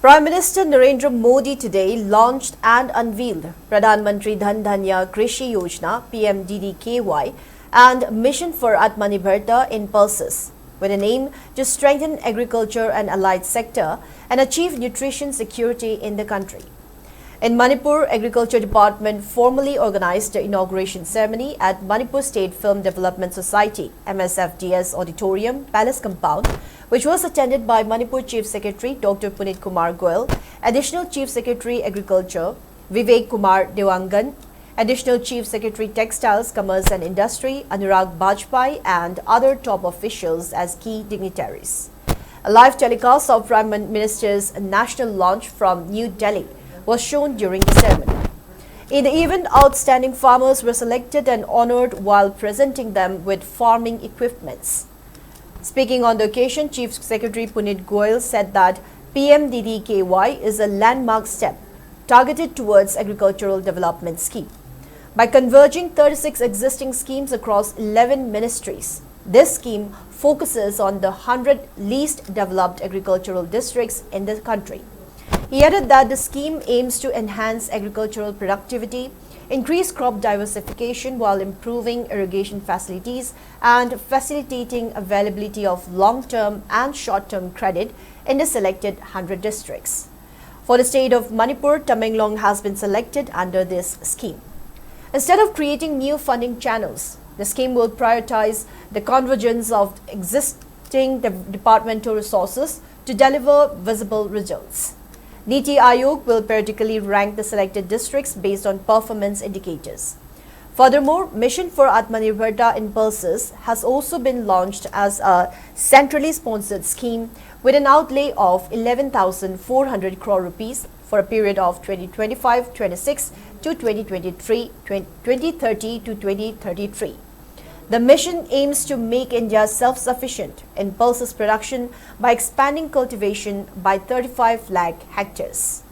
Prime Minister Narendra Modi today launched and unveiled Pradhan Mantri Dhan Dhanya Krishi Yojana (PMDDKY) and Mission for Atmanirbharta in pulses, with an aim to strengthen agriculture and allied sector and achieve nutrition security in the country. In Manipur, Agriculture Department formally organized the inauguration ceremony at Manipur State Film Development Society (MSFDS) Auditorium Palace Compound, which was attended by Manipur Chief Secretary Dr. Punit Kumar Goel, Additional Chief Secretary Agriculture Vivek Kumar Dewangan, Additional Chief Secretary Textiles, Commerce and Industry Anurag Bajpai, and other top officials as key dignitaries. A live telecast of Prime Minister's national launch from New Delhi was shown during the ceremony. In the event, outstanding farmers were selected and honored while presenting them with farming equipments. Speaking on the occasion, Chief Secretary Punit Goel said that PMDDKY is a landmark step targeted towards agricultural development scheme. By converging 36 existing schemes across 11 ministries, this scheme focuses on the 100 least developed agricultural districts in the country. He added that the scheme aims to enhance agricultural productivity, increase crop diversification while improving irrigation facilities and facilitating availability of long-term and short-term credit in the selected 100 districts. For the state of Manipur, Tamenglong has been selected under this scheme. Instead of creating new funding channels, the scheme will prioritize the convergence of existing departmental resources to deliver visible results. Niti Aayog will periodically rank the selected districts based on performance indicators. Furthermore, Mission for Atmanirbharta in Pulses has also been launched as a centrally sponsored scheme with an outlay of 11,400 crore rupees for a period of 2025-26 to 2030 to 2033. The mission aims to make India self-sufficient in pulses production by expanding cultivation by 35 lakh hectares.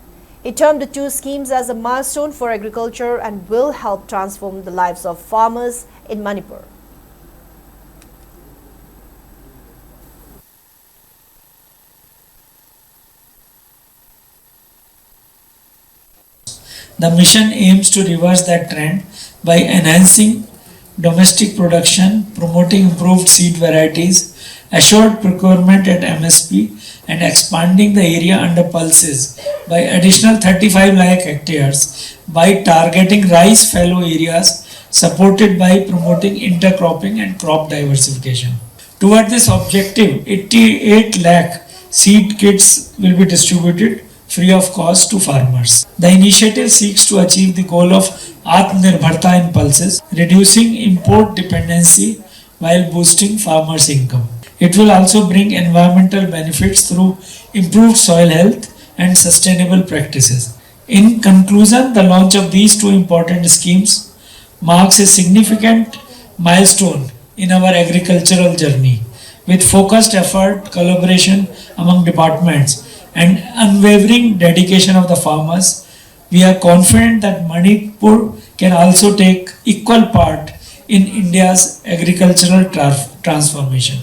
He termed the two schemes as a milestone for agriculture and will help transform the lives of farmers in Manipur. The mission aims to reverse that trend by enhancing domestic production, promoting improved seed varieties, assured procurement at MSP, and expanding the area under pulses by additional 35 lakh hectares by targeting rice fallow areas, supported by promoting intercropping and crop diversification. Toward this objective, 88 lakh seed kits will be distributed free of cost to farmers. The initiative seeks to achieve the goal of Atmanirbharta in pulses, reducing import dependency while boosting farmers' income. It will also bring environmental benefits through improved soil health and sustainable practices. In conclusion, the launch of these two important schemes marks a significant milestone in our agricultural journey. With focused effort, collaboration among departments, and unwavering dedication of the farmers, we are confident that Manipur can also take equal part in India's agricultural transformation.